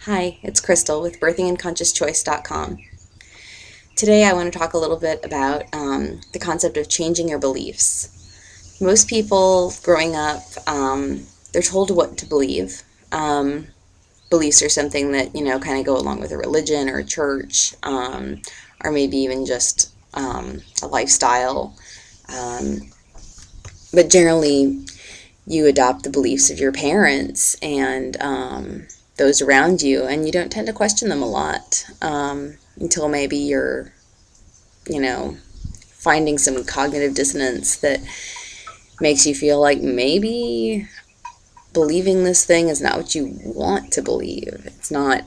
Hi, it's Crystal with birthingandconsciouschoice.com. Today I want to talk a little bit about the concept of changing your beliefs. Most people growing up, they're told what to believe. Beliefs are something that, kind of go along with a religion or a church, or maybe even just a lifestyle. But generally, you adopt the beliefs of your parents and those around you, and you don't tend to question them a lot until maybe you're, finding some cognitive dissonance that makes you feel like maybe believing this thing is not what you want to believe. It's not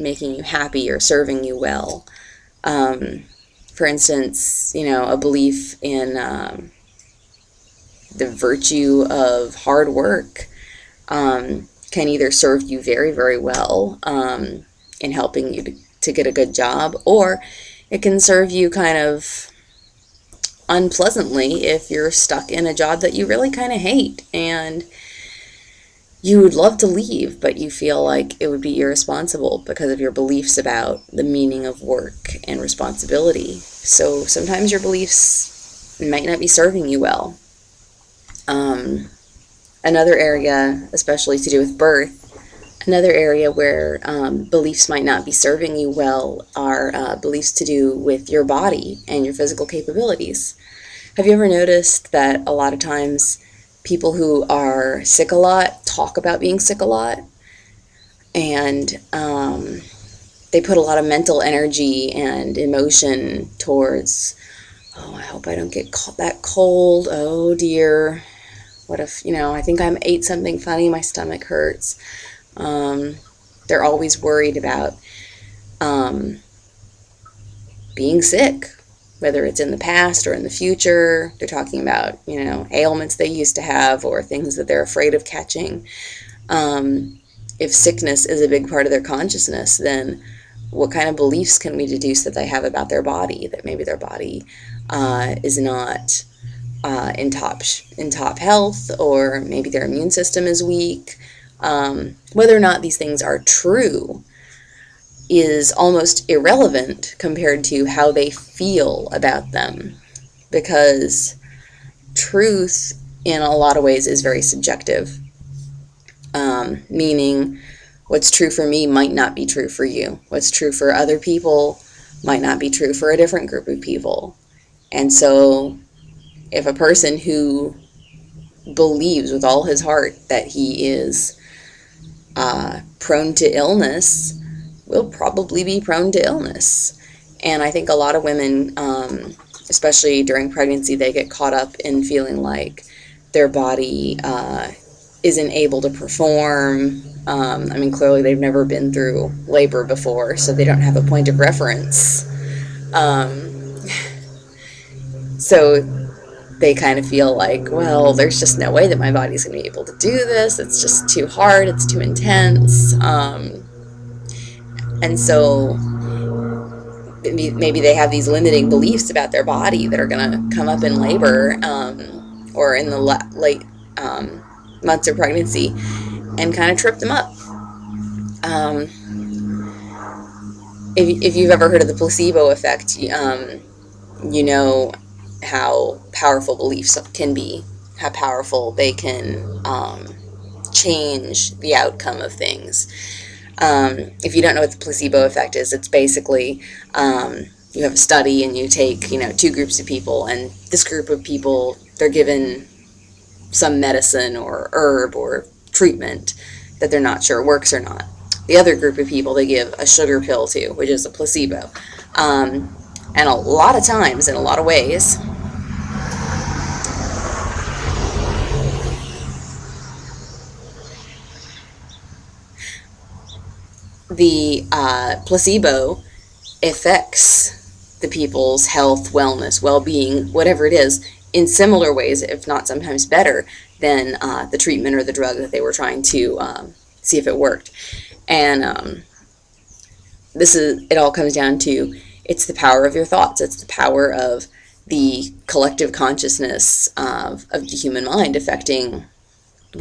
making you happy or serving you well. For instance, a belief in the virtue of hard work can either serve you very, very well in helping you to get a good job, or it can serve you kind of unpleasantly if you're stuck in a job that you really kind of hate and you would love to leave, but you feel like it would be irresponsible because of your beliefs about the meaning of work and responsibility. So sometimes your beliefs might not be serving you well. Another area, especially to do with birth, another area where beliefs might not be serving you well are beliefs to do with your body and your physical capabilities. Have you ever noticed that a lot of times people who are sick a lot talk about being sick a lot, and they put a lot of mental energy and emotion towards, oh, I hope I don't get that cold, oh dear, what if, I think I ate something funny, my stomach hurts. They're always worried about being sick, whether it's in the past or in the future. They're talking about, ailments they used to have or things that they're afraid of catching. If sickness is a big part of their consciousness, then what kind of beliefs can we deduce that they have about their body? That maybe their body is not in top health, or maybe their immune system is weak. Whether or not these things are true is almost irrelevant compared to how they feel about them, because truth in a lot of ways is very subjective, meaning what's true for me might not be true for you. What's true for other people might not be true for a different group of people. And so if a person who believes with all his heart that he is prone to illness will probably be prone to illness. And I think a lot of women, especially during pregnancy, they get caught up in feeling like their body isn't able to perform. Clearly they've never been through labor before, so they don't have a point of reference. So they kind of feel like, well, there's just no way that my body's going to be able to do this. It's just too hard. It's too intense. And so maybe they have these limiting beliefs about their body that are going to come up in labor or in the late months of pregnancy and kind of trip them up. If you've ever heard of the placebo effect, you know how powerful beliefs can be, how powerful they can change the outcome of things. If you don't know what the placebo effect is, it's basically you have a study and you take two groups of people, and this group of people, they're given some medicine or herb or treatment that they're not sure works or not. The other group of people they give a sugar pill to, which is a placebo. And a lot of times, in a lot of ways, the placebo affects the people's health, wellness, well-being, whatever it is, in similar ways, if not sometimes better, than the treatment or the drug that they were trying to see if it worked. And it all comes down to, it's the power of your thoughts. It's the power of the collective consciousness of the human mind affecting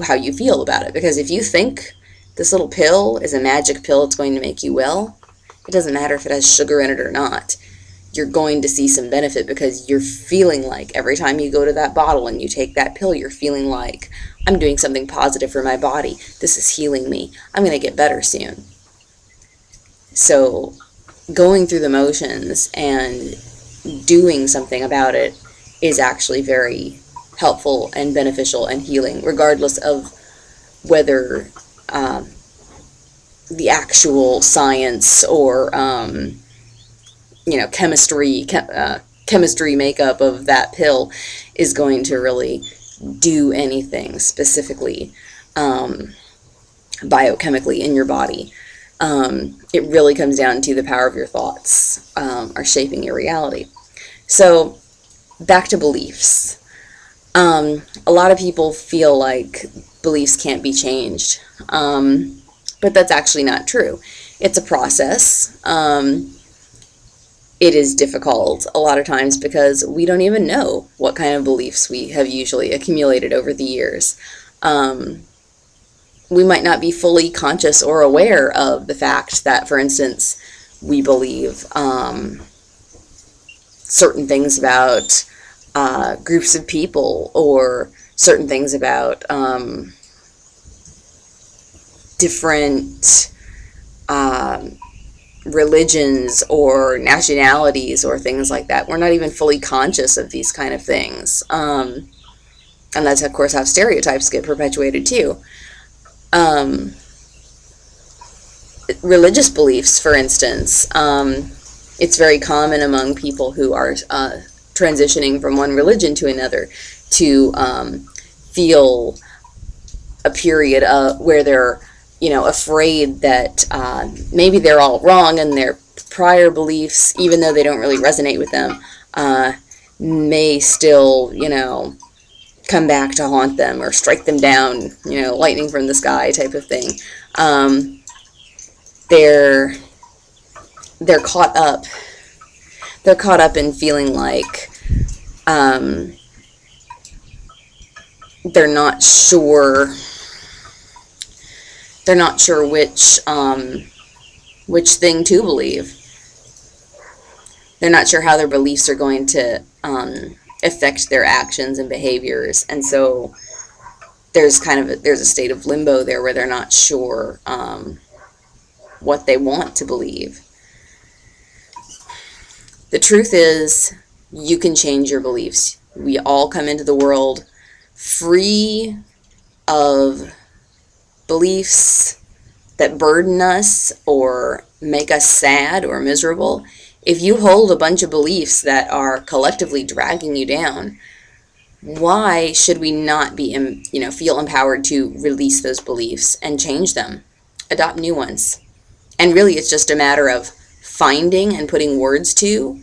how you feel about it. Because if you think this little pill is a magic pill, it's going to make you well, it doesn't matter if it has sugar in it or not. You're going to see some benefit because you're feeling like every time you go to that bottle and you take that pill, you're feeling like, I'm doing something positive for my body. This is healing me. I'm going to get better soon. So going through the motions and doing something about it is actually very helpful and beneficial and healing, regardless of whether the actual science or chemistry makeup of that pill is going to really do anything specifically biochemically in your body. It really comes down to the power of your thoughts are shaping your reality. So back to beliefs. A lot of people feel like beliefs can't be changed, but that's actually not true. It's a process. It is difficult a lot of times because we don't even know what kind of beliefs we have usually accumulated over the years. We might not be fully conscious or aware of the fact that, for instance, we believe certain things about groups of people, or certain things about different religions or nationalities or things like that. We're not even fully conscious of these kind of things. And that's, of course, how stereotypes get perpetuated too. Religious beliefs, for instance, it's very common among people who are transitioning from one religion to another to feel a period where they're afraid that maybe they're all wrong and their prior beliefs, even though they don't really resonate with them, may still, come back to haunt them or strike them down, lightning from the sky type of thing. They're caught up. They're caught up in feeling like they're not sure. They're not sure which thing to believe. They're not sure how their beliefs are going to affect their actions and behaviors, and so there's a state of limbo there where they're not sure what they want to believe. The truth is, you can change your beliefs. We all come into the world free of beliefs that burden us or make us sad or miserable. If you hold a bunch of beliefs that are collectively dragging you down, why should we not be, feel empowered to release those beliefs and change them, adopt new ones? And really, it's just a matter of finding and putting words to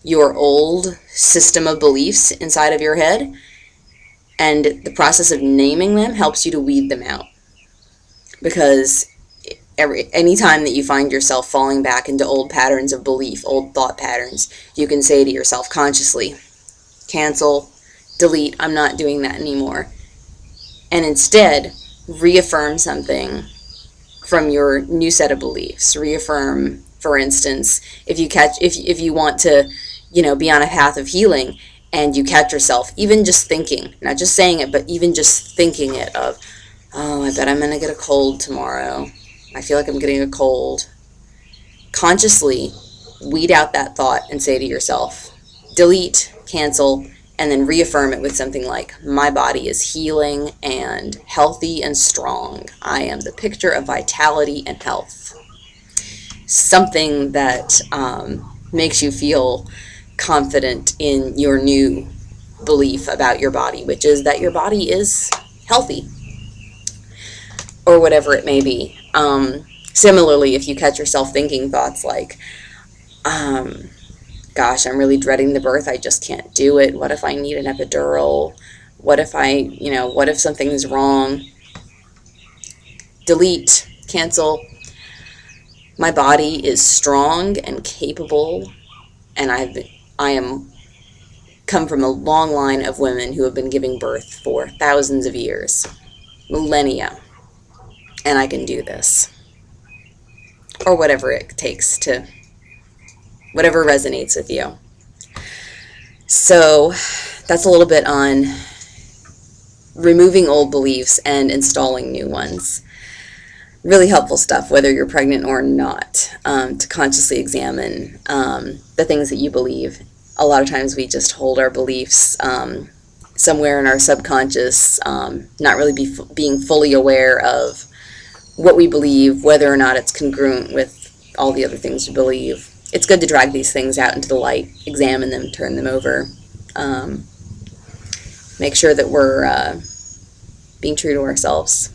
your old system of beliefs inside of your head, and the process of naming them helps you to weed them out. Because any time that you find yourself falling back into old patterns of belief, old thought patterns, you can say to yourself consciously, cancel, delete, I'm not doing that anymore. And instead, reaffirm something from your new set of beliefs. Reaffirm, for instance, if you want to, be on a path of healing and you catch yourself even just thinking, not just saying it, but even just thinking it of, oh, I bet I'm going to get a cold tomorrow. I feel like I'm getting a cold. Consciously weed out that thought and say to yourself, delete, cancel, and then reaffirm it with something like, my body is healing and healthy and strong. I am the picture of vitality and health. Something that makes you feel confident in your new belief about your body, which is that your body is healthy, or whatever it may be. Similarly, if you catch yourself thinking thoughts like, gosh, I'm really dreading the birth, I just can't do it. What if I need an epidural? What if what if something's wrong? Delete, cancel. My body is strong and capable, and I am come from a long line of women who have been giving birth for thousands of years, millennia. and I can do this. Or whatever it takes to, whatever resonates with you. So that's a little bit on removing old beliefs and installing new ones. Really helpful stuff, whether you're pregnant or not, to consciously examine the things that you believe. A lot of times we just hold our beliefs somewhere in our subconscious, not really being fully aware of what we believe, whether or not it's congruent with all the other things we believe. It's good to drag these things out into the light, examine them, turn them over, make sure that we're being true to ourselves.